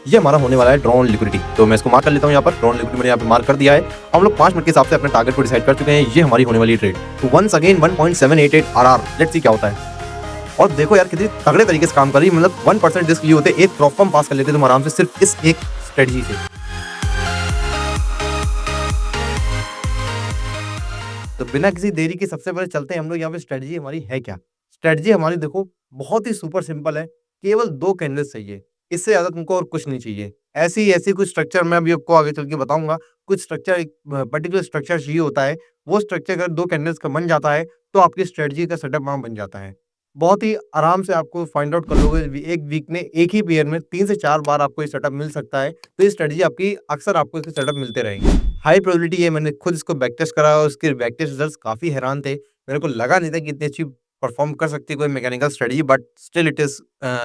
ये हमारा होने वाला है ड्रॉन लिक्विडिटी। तो मैं इसको मार्क कर लेता हूँ यहाँ पर। ड्रॉन लिक्विडिटी मैंने यहाँ पे मार्क कर दिया है। हम लोग 5 मिनट के हिसाब से अपने टारगेट को डिसाइड कर चुके हैं। ये हमारी होने वाली ट्रेड। तो once again 1.788 RR, let's see क्या होता है। और देखो यार कितनी तगड़े तरीके से काम कर रही है। मतलब 1% रिस्क लिए होते, एक प्रॉप फॉर्म पास कर लेते तुम आराम से सिर्फ इस एक स्ट्रेटजी से। तो बिना किसी देरी के सबसे पहले चलते हैं हम लोग यहाँ पे। स्ट्रेटजी हमारी है क्या? स्ट्रेटजी हमारी देखो बहुत ही सुपर सिंपल है। केवल 2 कैंडल्स चाहिए, इससे ज़्यादा तुमको और कुछ नहीं चाहिए। ऐसी कुछ स्ट्रक्चर मैं अभी आपको आगे चल के बताऊँगा। कुछ स्ट्रक्चर एक पर्टिकुलर स्ट्रक्चर चाहिए होता है। वो स्ट्रक्चर अगर 2 कैंडल्स का बन जाता है, तो आपकी स्ट्रेटजी का सेटअप वहाँ बन जाता है। बहुत ही आराम से आपको फाइंड आउट कर लोगे। एक वीक में एक ही पेयर में 3 से 4 बार आपको ये सेटअप मिल सकता है। तो ये स्ट्रेटजी आपकी अक्सर आपको इसके सेटअप मिलते रहेंगे। हाई प्रोबेबिलिटी है, मैंने खुद इसको बैक टेस्ट करा और उसके बैक टेस्ट रिजल्ट्स काफ़ी हैरान थे। मेरे को लगा नहीं था कि इतनी अच्छी परफ़ॉर्म कर सकती है कोई mechanical strategy, but still it is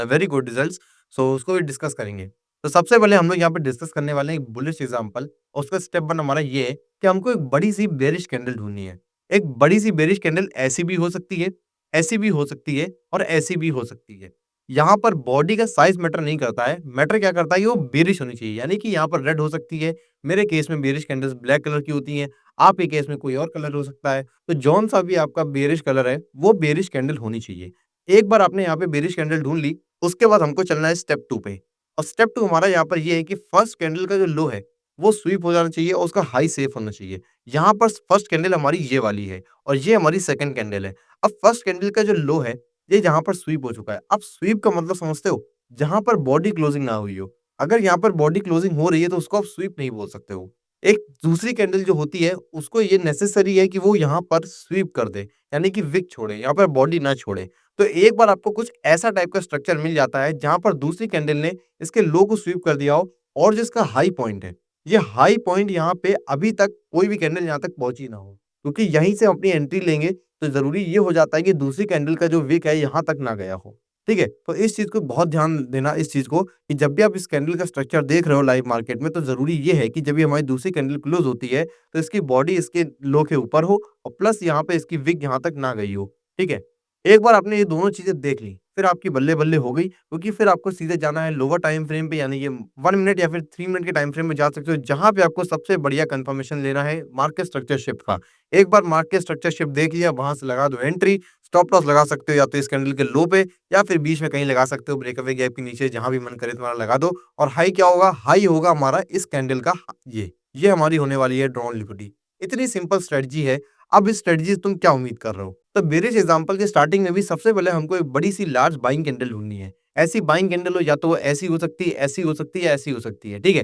very good results. So उसको भी डिस्कस करेंगे। तो सबसे पहले हम लोग यहाँ पे डिस्कस करने वाले हैं एक बुलिश एग्ज़ाम्पल। और उसका स्टेप 1 हमारा ये है कि हमको एक बड़ी-सी बेयरिश कैंडल ढूँढनी है। एक बड़ी-सी बेयरिश कैंडल ऐसी भी हो सकती है, ऐसी भी हो सकती है और ऐसी भी हो सकती है। यहाँ पर बॉडी का साइज़ मैटर नहीं करता है। मैटर क्या करता है कि वो बेयरिश होनी चाहिए। यानी कि यहाँ पर रेड हो सकती है। मेरे केस में बेयरिश कैंडल्स ब्लैक कलर की होती हैं। आपके केस में कोई और कलर हो सकता है। तो जौन-सा भी आपका बेयरिश कलर है, वो बेयरिश कैंडल होनी चाहिए। एक बार आपने यहाँ पे बेयरिश कैंडल ढूँढ ली, उसके बाद हमको चलना है स्टेप 2 पे। और स्टेप 2 हमारा यहाँ पर ये है कि फर्स्ट कैंडल का जो लो है, वो स्वीप हो जाना चाहिए और उसका हाई सेफ होना चाहिए। यहाँ पर फर्स्ट कैंडल हमारी ये वाली है और ये हमारी सेकंड कैंडल है। अब फर्स्ट कैंडल का जो लो है, ये जहाँ पर स्वीप हो चुका है। अब स्वीप का मतलब समझते हो? जहाँ पर बॉडी क्लोजिंग ना हुई हो। अगर यहाँ पर बॉडी क्लोजिंग हो रही है, तो उसको आप स्वीप नहीं बोल सकते हो। एक दूसरी कैंडल जो होती है, उसको ये नेसेसरी है कि वो यहाँ पर स्वीप कर दे, यानी कि विक छोड़े, यहाँ पर बॉडी ना छोड़े। तो एक बार आपको कुछ ऐसा टाइप का स्ट्रक्चर मिल जाता है, जहाँ पर दूसरी कैंडल ने इसके लो को स्वीप कर दिया हो और जिसका हाई पॉइंट है, ये हाई पॉइंट यहाँ पे अभी तक कोई भी कैंडल यहाँ तक पहुँची ना हो। क्योंकि यहीं से हम अपनी एंट्री लेंगे, तो ज़रूरी ये हो जाता है कि दूसरी कैंडल का जो विक है, यहाँ तक ना गया हो। ठीक है? तो इस चीज़ को बहुत ध्यान देना इस चीज़ को कि जब भी आप इस कैंडल का स्ट्रक्चर देख रहे हो लाइव मार्केट में, तो ज़रूरी ये है कि जब भी हमारी दूसरी कैंडल क्लोज़ होती है, तो इसकी बॉडी इसके लो के ऊपर हो और प्लस यहाँ पे इसकी विक यहाँ तक ना गई हो। ठीक है? एक बार आपने ये दोनों चीज़ें देख ली, फिर आपकी बल्ले-बल्ले हो गई, क्योंकि फिर आपको सीधे जाना है लोअर टाइम फ्रेम पे, यानी ये 1 मिनट या फिर 3 मिनट के टाइम फ्रेम में जा सकते हो, जहाँ पे आपको सबसे बढ़िया कन्फर्मेशन लेना है मार्केट स्ट्रक्चर शिफ्ट का। एक बार मार्केट स्ट्रक्चर शिफ्ट देख लिया, वहाँ से लगा दो एंट्री। स्टॉप लॉस लगा सकते हो या तो इस कैंडल के लो पे या फिर बीच में कहीं लगा सकते हो, ब्रेकअवे गैप के नीचे, जहाँ भी मन करे तुम्हारा लगा दो। और हाई क्या होगा? हाई होगा हमारा इस कैंडल का ये हमारी होने वाली है ड्रॉन लिक्विडिटी। इतनी सिंपल स्ट्रेटजी है। अब इस स्ट्रेटजी से तुम क्या उम्मीद कर रहे हो? तो बेरिश एग्जांपल के स्टार्टिंग में भी सबसे पहले हमको एक बड़ी-सी लार्ज बाइंग कैंडल ढूँढनी है। ऐसी बाइंग कैंडल हो, या तो वो ऐसी हो सकती है, ऐसी हो सकती है, ऐसी हो सकती है, ठीक है?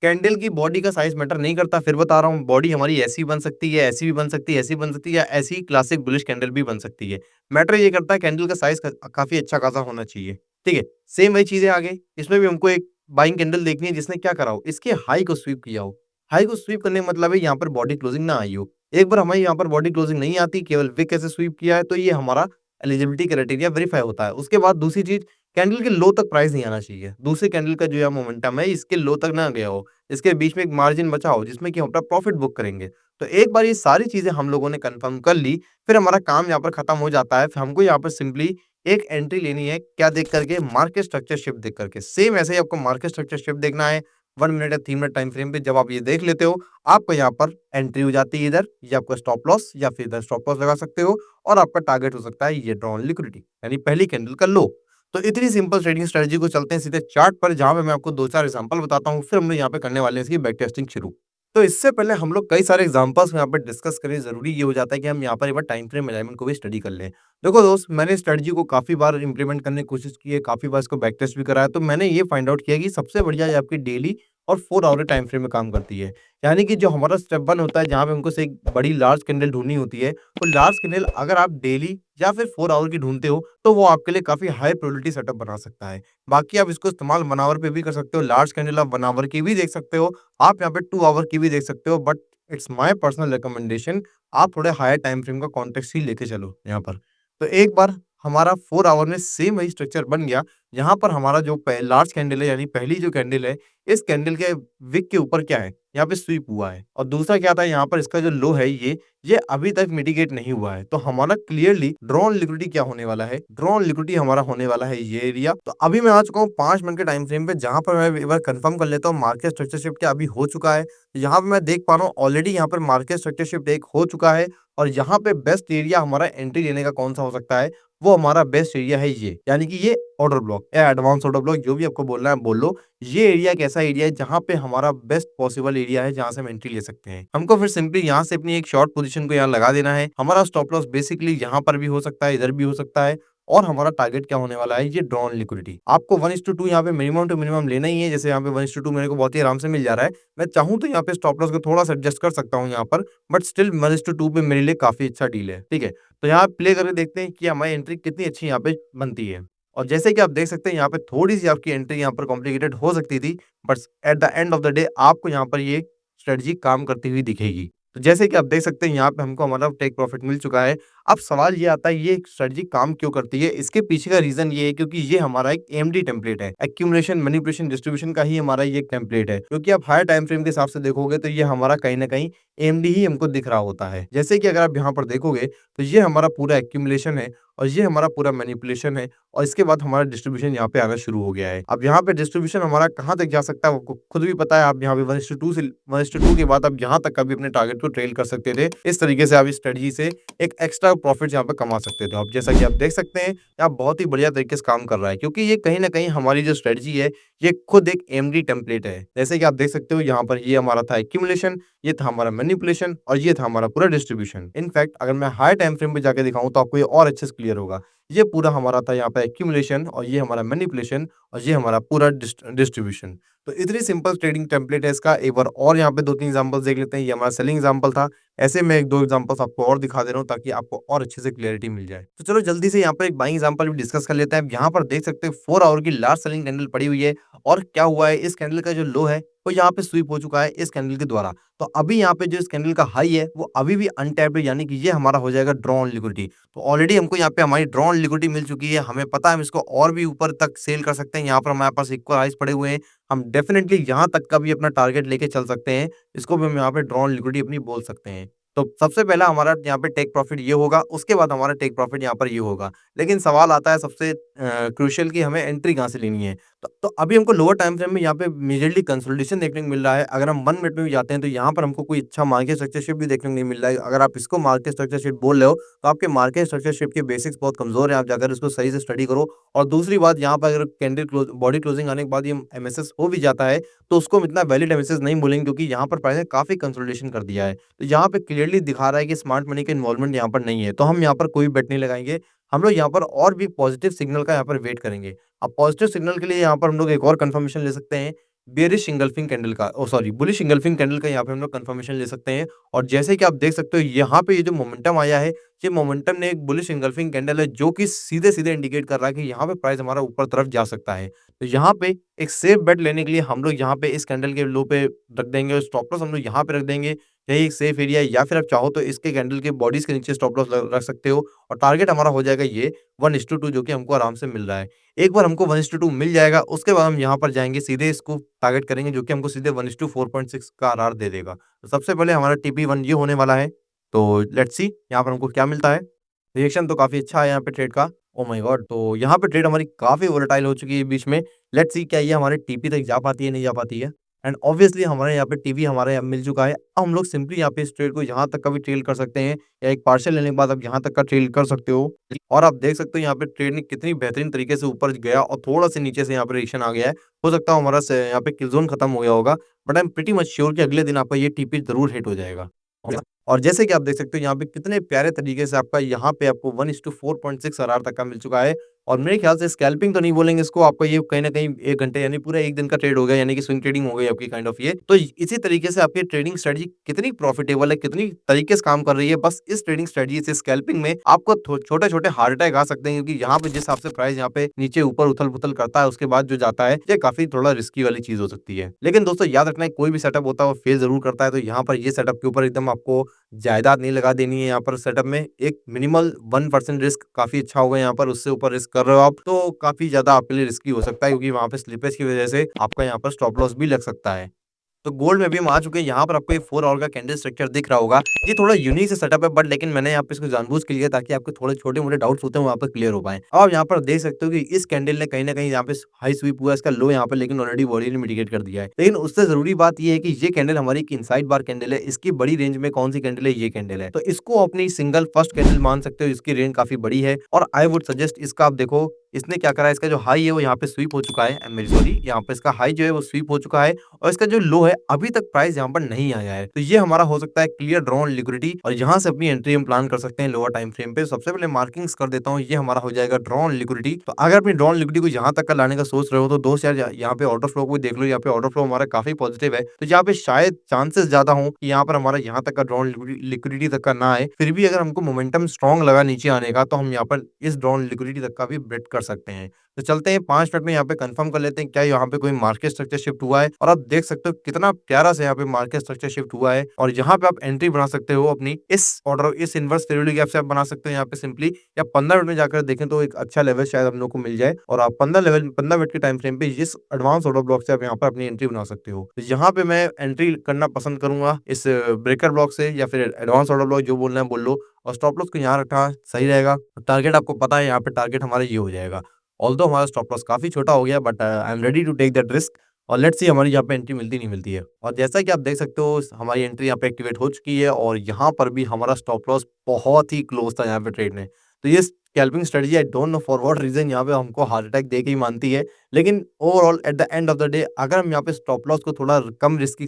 कैंडल की बॉडी का साइज़ मैटर नहीं करता, फिर बता रहा हूँ, बॉडी हमारी ऐसी बन सकती है, ऐसी भी बन सकती है, ऐसी बन सकती है, या ऐसी क्लासिक बुलिश कैंडल भी बन सकती है। मैटर ये करता है कैंडल का साइज़ काफ़ी अच्छा खासा होना चाहिए, ठीक है? सेम वही चीज़ है आगे, इसमें भी हमको एक बाइंग कैंडल देखनी है जिसने क्या करा हो, इसके हाई को स्वीप किया हो। हाई को स्वीप करने का मतलब है यहाँ पर बॉडी क्लोजिंग ना आई हो। एक बार हमारी यहाँ पर बॉडी क्लोजिंग नहीं आती, केवल विक ऐसे स्वीप किया है, तो ये हमारा एलिजिबिलिटी क्राइटेरिया वेरीफाई होता है। उसके बाद दूसरी चीज़, कैंडल के लो तक प्राइस नहीं आना चाहिए। दूसरी कैंडल का जो है मोमेंटम है, इसके लो तक ना गया हो। इसके बीच में एक मार्जिन बचा हो जिसमें कि हम अपना प्रॉफिट बुक करेंगे। तो एक बार ये सारी चीज़ें हम लोगों ने कन्फर्म कर ली, फिर हमारा काम यहाँ पर खत्म हो जाता है। फिर हमको यहाँ पर सिंपली एक एंट्री लेनी है, क्या देख करके? मार्केट स्ट्रक्चर शिफ्ट देख करके। सेम ऐसे ही आपको मार्केट स्ट्रक्चर शिफ्ट देखना है 1 मिनट या 3 मिनट टाइम फ्रेम पे। जब आप ये देख लेते हो, आपको यहाँ पर एंट्री हो जाती है इधर, ये आपका स्टॉप लॉस, या फिर इधर स्टॉप लॉस लगा सकते हो और आपका टारगेट हो सकता है ये ड्रॉन लिक्विडिटी, यानी पहली कैंडल का लो। तो इतनी सिंपल ट्रेडिंग स्ट्रेटजी को चलते हैं सीधे चार्ट पर, जहाँ पे मैं आपको 2-4 एग्जांपल बताता हूँ, फिर हम लोग यहाँ पे करने वाले हैं इसकी बैक टेस्टिंग शुरू। तो इससे पहले हम लोग कई सारे एग्जांपल्स यहाँ पे डिस्कस करें, ज़रूरी ये हो जाता है कि हम यहाँ पर एक बार टाइम फ्रेम अलाइनमेंट को भी स्टडी कर लें। देखो दोस्त, मैंने स्ट्रेटजी को काफ़ी बार इम्प्लीमेंट करने की कोशिश की है, काफ़ी बार इसको बैक टेस्ट भी करा है, तो मैंने ये फाइंड आउट किया कि सबसे बढ़िया ये आपकी डेली और 4 आवर टाइम फ्रेम में काम करती है। यानी कि जो हमारा स्टेप 1 होता है, जहाँ पे हमको से एक बड़ी लार्ज कैंडल ढूँढनी होती है, तो लार्ज कैंडल अगर आप डेली या फिर 4 आवर की ढूँढते हो, तो वो आपके लिए काफ़ी हाई प्रोबेबिलिटी सेटअप बना सकता है। बाकी आप इसको इस्तेमाल 1 आवर पे भी कर सकते हो, लार्ज कैंडल आप 1 आवर की भी देख सकते हो, आप यहाँ पे 2 आवर की भी देख सकते हो, but it's my personal recommendation, आप थोड़े हायर टाइम फ्रेम का कॉन्टेक्स्ट ही लेके चलो यहाँ पर। तो एक बार हमारा 4 आवर में सेम वही स्ट्रक्चर बन गया, यहाँ पर हमारा जो लार्ज कैंडल है, यानी पहली जो कैंडल है, इस कैंडल के विक के ऊपर क्या है, यहाँ पे स्वीप हुआ है। और दूसरा क्या था, यहाँ पर इसका जो लो है, ये अभी तक मिटिगेट नहीं हुआ है। तो हमारा क्लियरली ड्रॉन लिक्विडिटी क्या होने वाला है, ड्रॉन लिक्विडिटी हमारा होने वाला है ये एरिया। तो अभी मैं आ चुका हूँ 5 मिनट के टाइम फ्रेम पे, जहाँ पर मैं एक बार कंफर्म कर लेता हूँ मार्केट स्ट्रक्चर शिफ्ट क्या अभी हो चुका है। यहाँ पे मैं देख पा रहा हूँ ऑलरेडी यहाँ पर मार्केट स्ट्रक्चर शिफ्ट एक हो चुका है, और यहाँ पे बेस्ट एरिया हमारा एंट्री लेने का कौन सा हो सकता है, वो हमारा बेस्ट एरिया है ये, यानी कि ये ऑर्डर ब्लॉक या एडवांस ऑर्डर ब्लॉक, जो भी आपको बोलना है बोल लो। ये एरिया एक ऐसा एरिया है जहाँ पे हमारा बेस्ट पॉसिबल एरिया है, जहाँ से हम एंट्री ले सकते हैं। हमको फिर सिंपली यहाँ से अपनी एक शॉर्ट पोजीशन को यहाँ लगा देना है। हमारा स्टॉप लॉस बेसिकली यहाँ पर भी हो सकता है, इधर भी हो सकता है, और हमारा टारगेट क्या होने वाला है, ये ड्रॉन लिक्विडिटी। आपको 1:2 यहाँ पे मिनिमम टू मिनिमम लेना ही है। जैसे यहाँ पे 1:2 मेरे को बहुत ही आराम से मिल जा रहा है। मैं चाहूँ तो यहाँ पे स्टॉप लॉस को थोड़ा सा एडजस्ट कर सकता हूँ यहाँ पर, बट स्टिल 1:2 पे मेरे लिए काफी अच्छा डील है। ठीक है, तो यहाँ प्ले करके देखते हैं कि हमारी एंट्री कितनी अच्छी यहाँ पे बनती है। और जैसे कि आप देख सकते हैं यहाँ पे थोड़ी-सी आपकी एंट्री यहाँ पर कॉम्प्लिकेटेड हो सकती थी, but at the end of the day आपको यहाँ पर ये स्ट्रेटजी काम करती हुई दिखेगी। तो जैसे कि आप देख सकते हैं यहाँ पे हमको हमारा टेक प्रॉफिट मिल चुका है। अब सवाल ये आता है ये स्ट्रेटजी काम क्यों करती है? इसके पीछे का रीज़न ये है क्योंकि ये हमारा एक एएमडी टेम्पलेट है। एक्यूमुलेशन, मैनिपुलेशन, डिस्ट्रीब्यूशन का ही हमारा ये एक टेम्पलेट है। क्योंकि आप हायर टाइम फ्रेम के हिसाब से देखोगे तो ये हमारा कहीं न कहीं एएमडी ही हमको दिख रहा होता है। जैसे कि अगर आप यहाँ पर देखोगे तो ये हमारा पूरा एक्यूमुलेशन है, और ये हमारा पूरा मैनिपुलेशन है, और इसके बाद हमारा डिस्ट्रीब्यूशन यहाँ पे आना शुरू हो गया है। अब यहाँ पे डिस्ट्रीब्यूशन हमारा कहाँ तक जा सकता है आपको खुद भी पता है। आप यहाँ पे 1:2 से 1:2 के बाद आप यहाँ तक कभी अपने टारगेट को ट्रेल कर सकते थे। इस तरीके से आप इस स्ट्रेटजी से एक एक्स्ट्रा प्रॉफिट यहाँ पे कमा सकते थे। अब जैसा कि आप देख सकते हैं यहाँ बहुत ही बढ़िया तरीके से काम कर रहा है, क्योंकि ये कहीं न कहीं हमारी जो स्ट्रेटजी है ये खुद एक एएमडी टेम्पलेट है। जैसे कि आप देख सकते हो यहाँ पर ये हमारा था एक्यूमुलेशन, ये था हमारा मैनिपुलेशन, और ये था हमारा पूरा डिस्ट्रीब्यूशन। इनफैक्ट अगर मैं हाई टाइम फ्रेम पे जाके दिखाऊँ तो आपको ये और अच्छे से क्लियर होगा। ये पूरा हमारा था यहाँ पे एक्यूमुलेशन, और ये हमारा मैनिपुलेशन, और ये हमारा पूरा डिस्ट्रीब्यूशन। तो इतनी सिंपल ट्रेडिंग टेम्पलेट है इसका। एक बार और यहाँ पे 2-3 एग्जांपल्स देख लेते हैं। ये हमारा सेलिंग एग्जांपल था। ऐसे मैं 1-2 एग्जांपल्स आपको और दिखा दे रहा हूँ ताकि आपको और अच्छे से क्लैरिटी मिल जाए। तो चलो जल्दी से यहाँ पर एक बाइंग एग्जांपल भी डिस्कस कर लेते हैं। यहाँ पर देख सकते हैं 4 आवर की लार्ज सेलिंग कैंडल पड़ी हुई है, और क्या हुआ है इस कैंडल का जो लो है वो यहाँ पे स्वीप हो चुका है इस कैंडल के द्वारा। तो अभी यहाँ पे जो इस कैंडल का हाई है वो अभी भी अनटैप्ड है, यानी कि ये हमारा हो जाएगा ड्रॉन लिक्विडिटी। तो ऑलरेडी हमको यहाँ पे हमारी ड्रॉन लिक्विडिटी मिल चुकी है। हमें पता है हम इसको और भी ऊपर तक सेल कर सकते हैं। यहाँ पर हमारे पास इक्वल हाइज पड़े हुए हैं। हम डेफिनिटली यहाँ तक का भी अपना टारगेट लेके चल सकते हैं। इसको भी हम यहाँ पे ड्रॉन लिक्विडिटी अपनी बोल सकते हैं। तो सबसे पहला हमारा यहाँ पे टेक प्रॉफिट ये होगा, उसके बाद हमारा टेक प्रॉफिट यहाँ पर ये होगा। लेकिन सवाल आता है सबसे क्रूशियल कि हमें एंट्री कहाँ से लेनी है। तो अभी हमको लोअर टाइम फ्रेम में यहाँ पे मेजरली कंसोलिडेशन देखने को मिल रहा है। अगर हम 1 मिनट में भी जाते हैं तो यहाँ पर हमको कोई अच्छा मार्केट स्ट्रक्चर शिफ्ट भी देखने को नहीं मिल रहा है। अगर आप इसको मार्केट स्ट्रक्चर शिफ्ट बोल रहे हो तो आपके मार्केट स्ट्रक्चर शिफ्ट के बेसिक्स बहुत कमजोर हैं। आप जाकर इसको सही से स्टडी करो। और दूसरी बात, यहाँ पर अगर कैंडल बॉडी क्लोजिंग आने के बाद ये एमएसएस हो भी जाता है तो उसको हम इतना वैलिड एमएसएस नहीं बोलेंगे, क्योंकि यहाँ पर प्राइस ने काफी कंसोलिडेशन कर दिया है। तो यहाँ पे क्लियरली दिखा रहा है कि स्मार्ट मनी का इन्वॉल्वमेंट यहाँ पर नहीं है। तो हम यहाँ पर कोई बेट नहीं लगाएंगे। हम लोग यहाँ पर और भी पॉजिटिव सिग्नल का यहाँ पर वेट करेंगे। अब पॉजिटिव सिग्नल के लिए यहाँ पर हम लोग एक और कंफर्मेशन ले सकते हैं, बेयरिश इंगल्फिंग कैंडल का, सॉरी बुलिश इंगल्फिंग कैंडल का यहाँ पे हम लोग कंफर्मेशन ले सकते हैं। और जैसे कि आप देख सकते हो यहाँ पे ये जो मोमेंटम आया है, ये मोमेंटम ने एक बुलिश इंगल्फिंग कैंडल है, जो कि सीधे-सीधे इंडिकेट कर रहा है कि यहाँ पे प्राइस हमारा ऊपर तरफ जा सकता है। तो यहाँ पे एक सेफ बेट लेने के लिए हम लोग यहाँ पे इस कैंडल के लो पे रख देंगे, और स्टॉप लॉस हम लोग यहाँ पे रख देंगे। यही एक सेफ एरिया है, या फिर आप चाहो तो इसके कैंडल के बॉडीज के नीचे स्टॉप लॉस रख सकते हो, और टारगेट हमारा हो जाएगा ये 1:2, जो कि हमको आराम से मिल रहा है। एक बार हमको 1:2 मिल जाएगा, उसके बाद हम यहाँ पर जाएँगे, सीधे इसको टारगेट करेंगे, जो कि हमको सीधे 1:4.6 का आरआर दे देगा। तो सबसे पहले हमारा टीपी1 ये होने वाला है। तो लेट्स सी यहाँ पर हमको क्या मिलता है। रिएक्शन तो काफ़ी अच्छा है यहाँ पे ट्रेड का। Oh my God! तो यहाँ पे ट्रेड हमारी काफ़ी वोलेटाइल हो चुकी है बीच में। लेट्स सी क्या ये हमारे टीपी तक जा पाती है, नहीं जा पाती है। एंड ऑब्वियसली हमारे यहाँ पे टीवी हमारे यहाँ मिल चुका है। अब हम लोग सिंपली यहाँ पे इस ट्रेड को यहाँ तक का भी ट्रेल कर सकते हैं, या एक पार्शियल लेने के बाद आप यहाँ तक का ट्रेल कर सकते हो। और आप देख सकते हो यहाँ पे ट्रेड ने कितनी बेहतरीन तरीके से ऊपर गया, और थोड़ा-सा नीचे से यहाँ पे रिएक्शन आ गया है। हो सकता है हमारा स यहाँ पे किल ज़ोन खत्म हो गया होगा, but I am pretty much sure कि अगले दिन आपका ये टीपी ज़रूर हिट हो जाएगा। और जैसे कि आप देख सकते हो यहाँ पे कितने प्यारे तरीके से आपका यहाँ पे आपको 1:4.6 आरआर तक का मिल चुका है। और मेरे ख्याल से स्कैल्पिंग तो नहीं बोलेंगे इसको, आपका ये कहीं न कहीं 1 घंटे यानी पूरा 1 दिन का ट्रेड हो गया, यानी कि स्विंग ट्रेडिंग हो गई आपकी काइंड ऑफ ये। तो इसी तरीके से आपकी ट्रेडिंग स्ट्रेटजी कितनी प्रॉफिटेबल है, कितनी तरीके से काम कर रही है, बस इस ट्रेडिंग स्ट्रेटजी से स्कैल्पिंग में आपको छोटे-छोटे हार्ट अटैक आ सकते हैं, क्योंकि यहाँ पे जिस हिसाब से प्राइस यहाँ पे नीचे ऊपर उथल-पुथल करता है, उसके बाद जो जाता है, ये काफ़ी थोड़ा रिस्की वाली चीज़ हो सकती है। लेकिन दोस्तों याद रखना है, कोई भी सेटअप होता है वो फेल ज़रूर करता है। तो यहाँ पर ये सेटअप के ऊपर एकदम आपको जायदाद नहीं लगा देनी है। यहाँ पर सेटअप में एक मिनिमल 1% रिस्क काफ़ी अच्छा होगा यहाँ पर, उससे ऊपर रिस्क कर रहे हो आप तो काफ़ी ज़्यादा आपके लिए रिस्की हो सकता है, क्योंकि वहाँ पे स्लिपेज की वजह से आपका यहाँ पर स्टॉप लॉस भी लग सकता है। तो गोल्ड में भी हम आ चुके हैं, यहाँ पर आपको ये 4 आवर का कैंडल स्ट्रक्चर दिख रहा होगा। ये थोड़ा यूनिक सा सेटअप है, बट लेकिन मैंने यहाँ पे इसको जानबूझ के लिया ताकि आपके थोड़े छोटे-मोटे डाउट्स होते हैं, वो यहाँ पर क्लियर हो पाएँ। अब आप यहाँ पर देख सकते हो कि इस कैंडल ने कहीं न कहीं यहाँ पे हाई स्वीप हुआ है, इसका लो यहाँ पे लेकिन ऑलरेडी बॉडी ने मिटिगेट कर दिया है। लेकिन उससे ज़रूरी बात ये है कि ये कैंडल हमारी एक इनसाइड बार कैंडल है, इसकी बड़ी रेंज में कौन-सी कैंडल है? ये कैंडल है। तो इसको अपनी सिंगल फर्स्ट कैंडल मान सकते हो, इसकी रेंज काफ़ी बड़ी है और आई वुड सजेस्ट इसका आप देखो, इसने क्या करा है, इसका जो हाई है वो यहाँ पे स्वीप हो चुका है, आई एम वेरी सॉरी, यहाँ पे इसका हाई जो है वो स्वीप हो चुका है और इसका जो लो है अभी तक प्राइस यहाँ पर नहीं आया है। तो ये हमारा हो सकता है क्लियर ड्रॉन लिक्विडिटी और यहाँ से अपनी एंट्री हम प्लान कर सकते हैं लोअर टाइम फ्रेम पे। सबसे पहले मार्किंग्स कर देता हूँ, ये हमारा हो जाएगा ड्रॉन लिक्विडिटी। तो अगर अपनी ड्रॉन लिक्विडिटी को यहाँ तक का लाने का सोच रहे हो तो दोस्त यार यहाँ पे ऑर्डर फ्लो को देख लो, यहाँ पे ऑर्डर फ्लो हमारा काफी पॉजिटिव है। तो यहाँ पे शायद चांसेस ज्यादा हो कि यहाँ पर हमारा यहाँ तक का ड्रॉन लिक्विडिटी तक का ना आए। फिर भी अगर हमको मोमेंटम स्ट्रॉन्ग लगा नीचे आने का तो हम यहाँ पर इस ड्रॉन लिक्विडिटी तक का भी बेट कर सकते हैं। तो चलते हैं 5 मिनट में यहाँ पे कंफर्म कर लेते हैं क्या यहाँ पे कोई मार्केट स्ट्रक्चर शिफ्ट हुआ है और आप देख सकते हो कितना प्यारा से यहाँ पे मार्केट स्ट्रक्चर शिफ्ट हुआ है और यहाँ पे आप एंट्री बना सकते हो अपनी इस ऑर्डर, इस इन्वर्स पीरियोडिक गैप से आप बना सकते हो यहाँ पे सिंपली, या 15 मिनट में जाकर देखें तो एक अच्छा लेवल शायद हम लोग को मिल जाए और आप 15 मिनट के टाइम फ्रेम पे इस एडवांस ऑर्डर ब्लॉक से आप यहाँ पर अपनी एंट्री बना सकते हो। तो यहाँ पे मैं एंट्री करना पसंद करूंगा इस ब्रेकर ब्लॉक से या फिर एडवांस ऑर्डर ब्लॉक, जो बोलना है बोल लो, और स्टॉप लॉस को यहाँ रखना सही रहेगा। टारगेट आपको पता है, यहाँ पे टारगेट हमारा ये हो जाएगा। ऑल्दो हमारा स्टॉप लॉस काफ़ी छोटा हो गया, but I am ready to take that risk और लेट्स सी हमारी यहाँ पे एंट्री मिलती नहीं मिलती है। और जैसा कि आप देख सकते हो हमारी एंट्री यहाँ पे एक्टिवेट हो चुकी है और यहाँ पर भी हमारा स्टॉप लॉस बहुत ही क्लोज था यहाँ पे ट्रेड में। तो ये scalping strategy I don't know for what reason यहाँ पे हमको हार्ट अटैक दे के ही मानती है। लेकिन overall at the end of the day अगर हम यहाँ पे स्टॉप लॉस को थोड़ा कम रिस्क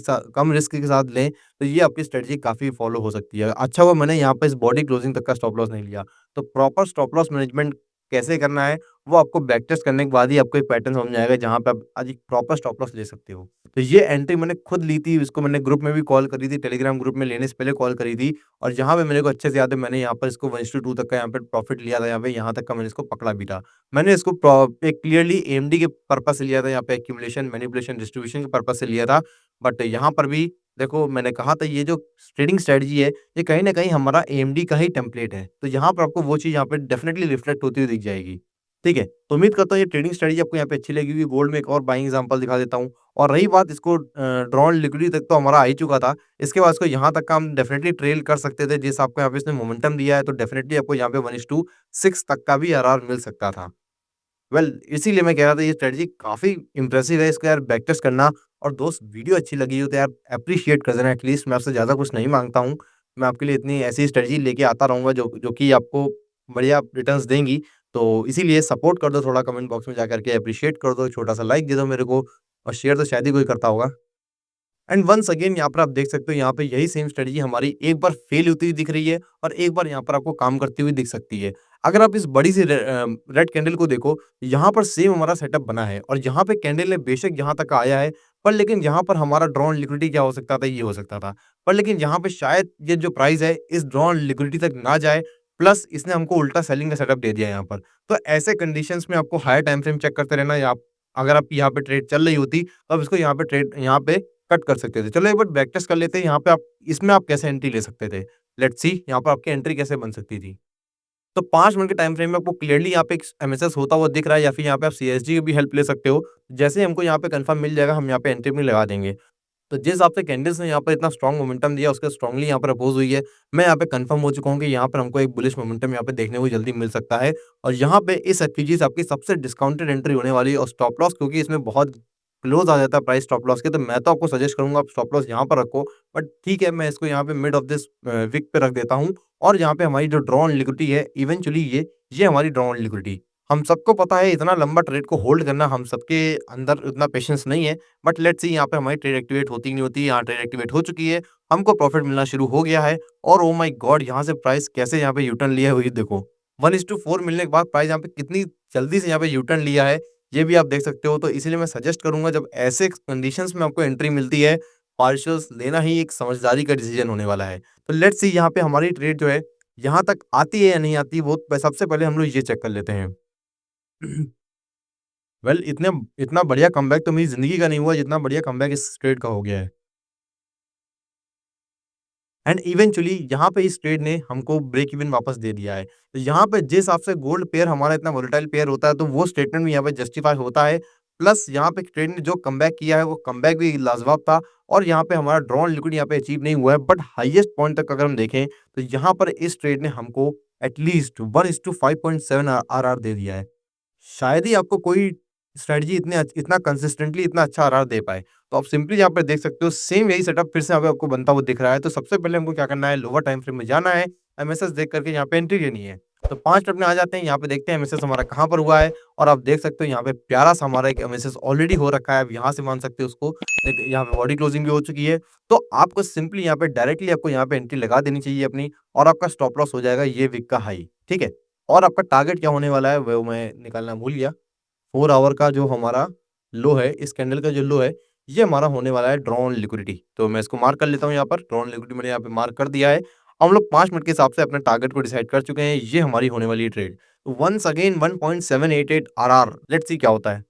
के साथ लें तो ये आपकी स्ट्रेटजी काफ़ी फॉलो हो सकती है। अच्छा हुआ मैंने यहाँ पे इस बॉडी क्लोजिंग तक का स्टॉप लॉस नहीं लिया। तो प्रॉपर स्टॉप लॉस मैनेजमेंट कैसे करना है वो आपको बैक टेस्ट करने के बाद ही आपको एक पैटर्न समझ में आएगा जहाँ पे आप आज एक प्रॉपर स्टॉप लॉस ले सकते हो। तो ये एंट्री मैंने खुद ली थी, इसको मैंने ग्रुप में भी कॉल करी थी, टेलीग्राम ग्रुप में लेने से पहले कॉल करी थी और जहाँ पे मेरे को अच्छे से याद है मैंने यहाँ पर इसको 1:2 तक का यहाँ पे प्रॉफिट लिया था, यहाँ तक का मैंने इसको पकड़ा भी था। मैंने इसको एक क्लियरली एएमडी के पर्पस से लिया था, यहाँ पे एक्यूमुलेशन, मैनिपुलेशन, डिस्ट्रीब्यूशन के पर्पस से लिया था। बट यहाँ पर भी देखो मैंने कहा था ये जो ट्रेडिंग स्ट्रेटजी है ये कहीं न कहीं हमारा एएमडी का ही टेम्पलेट है। तो यहाँ पर आपको वो चीज़ यहाँ पे डेफिनिटली रिफ्लेक्ट होती हुई दिख जाएगी। ठीक है? तो उम्मीद करता हूँ ये ट्रेडिंग स्ट्रेटजी आपको यहाँ पे अच्छी लगी होगी। गोल्ड में एक और बाइंग एग्ज़ाम्पल दिखा देता हूँ और रही बात इसको ड्रॉन लिक्विडिटी तक तो हमारा आ ही चुका था। इसके बाद इसको यहाँ तक का हम डेफिनिटली ट्रेल कर सकते थे। जिस आपको यहाँ पे इसने मोमेंटम दिया है तो डेफिनिटली आपको यहाँ पे 1:6 तक का भी आरआर मिल सकता था। इसीलिए मैं कह रहा था ये स्ट्रेटजी काफ़ी इम्प्रेसिव है, इसको यार बैक टेस्ट करना। और दोस्त वीडियो अच्छी लगी हो तो यार एप्रिशिएट कर देना एटलीस्ट, मैं आपसे ज़्यादा कुछ नहीं माँगता हूँ। मैं आपके लिए इतनी ऐसी स्ट्रेटजी लेके आता रहूँगा जो जो कि आपको बढ़िया रिटर्न्स देंगी। तो इसीलिए सपोर्ट कर दो थोड़ा कमेंट बॉक्स में जाकर के, एप्रिशिएट कर दो, छोटा-सा लाइक दे दो मेरे को और शेयर तो शायद ही कोई करता होगा। एंड वंस अगेन यहाँ पर आप देख सकते हो यहाँ पे यही सेम स्ट्रेटजी हमारी एक बार फेल होती हुई दिख रही है और एक बार यहाँ पर आपको काम करती हुई दिख सकती है। अगर आप इस बड़ी सी रेड कैंडल को देखो, यहाँ पर सेम हमारा सेटअप बना है और यहाँ पे कैंडल ने बेशक यहाँ तक आया है, पर लेकिन यहाँ पर हमारा ड्रॉन लिक्विडिटी क्या हो सकता था, ये हो सकता था। पर लेकिन यहाँ पे शायद ये जो प्राइस है इस ड्रॉन लिक्विडिटी तक ना जाए, प्लस इसने हमको उल्टा सेलिंग का सेटअप दे दिया यहाँ पर। तो ऐसे कंडीशंस में आपको हायर टाइम फ्रेम चेक करते रहना, या अगर आपकी यहाँ पे ट्रेड चल रही होती तो आप इसको यहाँ पे कट कर सकते थे। चलो एक बार बैक टेस्ट कर लेते हैं, यहाँ पे आप इसमें आप कैसे एंट्री ले सकते थे। लेट्स सी यहाँ पर आपकी एंट्री कैसे बन सकती थी। तो 5 मिनट के टाइम फ्रेम में आपको क्लियरली यहाँ पे एक एमएसएस होता हुआ दिख रहा है या फिर यहाँ पे आप सीएसजी की भी हेल्प ले सकते हो। जैसे ही हमको यहाँ पे कंफर्म मिल जाएगा हम यहाँ पे एंट्री में लगा देंगे। तो जिस हिसाब से कैंडल्स ने यहाँ पर इतना स्ट्रॉन्ग मोमेंटम दिया उसके स्ट्रांगली यहाँ पर अपोज हुई है। मैं यहाँ पे कंफर्म हो चुका हूँ कि यहाँ पर हमको एक बुलिश मोमेंटम यहाँ पे देखने को जल्दी मिल सकता है और यहाँ पे इस एफपीजी से आपकी सबसे डिस्काउंटेड एंट्री होने वाली है। और स्टॉप लॉस क्योंकि इसमें बहुत क्लोज आ जाता है प्राइस स्टॉप लॉस के, तो मैं तो आपको सजेस्ट करूंगा आप स्टॉप लॉस यहाँ पर रखो। बट ठीक है, मैं इसको यहाँ पे मिड ऑफ दिस वीक पे रख देता हूँ। और यहाँ पे हमारी जो ड्रॉन लिक्विडिटी है इवेंचुअली ये हमारी ड्रॉन लिक्विडिटी, हम सबको पता है इतना लंबा ट्रेड को होल्ड करना हम सबके अंदर उतना पेशेंस नहीं है। बट लेट्स सी यहाँ पे हमारी ट्रेड एक्टिवेट होती नहीं होती, यहाँ ट्रेड एक्टिवेट हो चुकी है, हमको प्रॉफिट मिलना शुरू हो गया है। और ओ माय गॉड, यहाँ से प्राइस कैसे यहाँ पे यूटर्न लिया है वही देखो। 1:4 मिलने के बाद प्राइस यहाँ पे कितनी जल्दी से यहाँ पे यूटर्न लिया है, ये भी आप देख सकते हो। तो इसीलिए मैं सजेस्ट करूंगा जब ऐसे कंडीशंस में आपको एंट्री मिलती है, पार्शियल्स लेना ही एक समझदारी का डिसीजन होने वाला है। तो लेट्स सी यहाँ पे हमारी ट्रेड जो है यहाँ तक आती है या नहीं आती, वो सबसे पहले हम लोग ये चेक कर लेते हैं। इतने इतना बढ़िया कमबैक तो मेरी ज़िंदगी का नहीं हुआ जितना बढ़िया कमबैक इस ट्रेड का हो गया है। एंड इवेंचुअली यहाँ पे इस ट्रेड ने हमको ब्रेक इवन वापस दे दिया है। तो यहाँ पे जिस हिसाब से गोल्ड पेयर हमारा इतना वोलेटाइल पेयर होता है, तो वो स्टेटमेंट भी यहाँ पे जस्टिफाई होता है। प्लस यहाँ पे ट्रेड ने जो कमबैक किया है वो कमबैक भी लाजवाब था और यहाँ पे हमारा ड्रॉन लिक्विड यहाँ पे अचीव नहीं हुआ है, बट हाईएस्ट पॉइंट तक अगर हम देखें तो यहाँ पर इस ट्रेड ने हमको एटलीस्ट 1:5.7 आरआर दे दिया है। शायद ही आपको कोई स्ट्रेटजी इतना कंसिस्टेंटली इतना अच्छा आरआर दे पाए। तो आप सिंपली यहाँ पे देख सकते हो सेम यही सेटअप फिर से यहाँ पे आपको बनता हुआ दिख रहा है। तो सबसे पहले हमको क्या करना है, लोअर टाइम फ्रेम में जाना है, एमएसएस देख करके यहाँ पे एंट्री लेनी है। तो 5 मिनट में आ जाते हैं, यहाँ पे देखते हैं एमएसएस हमारा कहाँ पर हुआ है और आप देख सकते हो यहाँ पे प्यारा-सा हमारा एक एमएसएस ऑलरेडी हो रखा है। अब यहाँ से मान सकते हो उसको, एक यहाँ पे बॉडी क्लोजिंग भी हो चुकी है। तो आपको सिंपली यहाँ पे डायरेक्टली आपको यहाँ पे एंट्री लगा देनी चाहिए अपनी और आपका स्टॉप लॉस हो जाएगा ये वीक का हाई, ठीक है? और आपका टारगेट क्या होने वाला है वो मैं निकालना भूल गया। 4 आवर का जो हमारा लो है, इस कैंडल का जो लो है, ये हमारा होने वाला है ड्रॉन लिक्विडिटी। तो मैं इसको मार्क कर लेता हूँ यहाँ पर, ड्रॉन लिक्विडिटी मैंने यहाँ पे मार्क कर दिया है। हम लोग 5 मिनट के हिसाब से अपने टारगेट को डिसाइड कर चुके हैं, ये हमारी होने वाली है ट्रेड। तो once again 1.788 RR, let's see क्या होता है।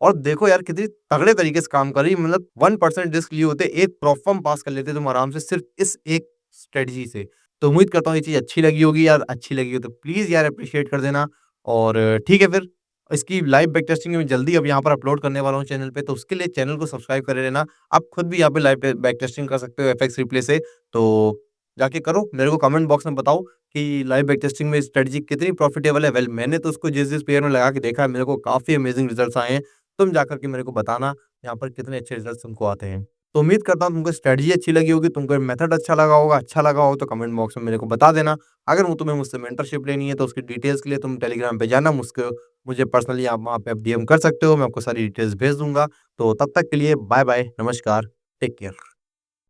और देखो यार कितनी तगड़े तरीके से काम कर रही है, मतलब 1% रिस्क लिए होते, एक प्रॉफ़र्म पास कर लेते तुम आराम से सिर्फ़ इस एक स्ट्रेटजी से। तो उम्मीद करता हूँ ये चीज़ अच्छी लगी होगी यार, अच्छी लगी हो तो प्लीज़ यार एप्रिशिएट कर देना। और ठीक है फिर, इसकी लाइव बैक टेस्टिंग मैं जल्दी अब यहाँ पर अपलोड करने वाला हूँ चैनल पे, तो उसके लिए चैनल को सब्सक्राइब करे रहना। आप खुद भी यहाँ पे लाइव बैक टेस्टिंग कर सकते हो एफएक्स रिप्ले से, तो जाके करो। मेरे को कमेंट बॉक्स में बताओ कि लाइव बैक टेस्टिंग में स्ट्रेटजी कितनी प्रॉफिटेबल है। वेल मैंने तो उसको जिस-जिस पेयर में लगा के देखा है, मेरे को काफ़ी अमेजिंग रिजल्ट्स आए हैं। तुम जाकर के मेरे को बताना यहाँ पर कितने अच्छे रिजल्ट्स तुमको आते हैं। तो उम्मीद करता हूँ तुमको स्ट्रेटजी अच्छी लगी होगी, तुमको मेथड अच्छा लगा हो तो कमेंट बॉक्स में मेरे को बता देना। अगर वो तुम्हें मुझसे मेंटरशिप लेनी है तो उसकी डिटेल्स के लिए तुम टेलीग्राम पे जाना, मुझको मुझे पर्सनली आप वहाँ पे आप डीएम कर सकते हो, मैं आपको सारी डिटेल्स भेज दूँगा। तो तब तक के लिए बाय बाय, नमस्कार, टेक केयर।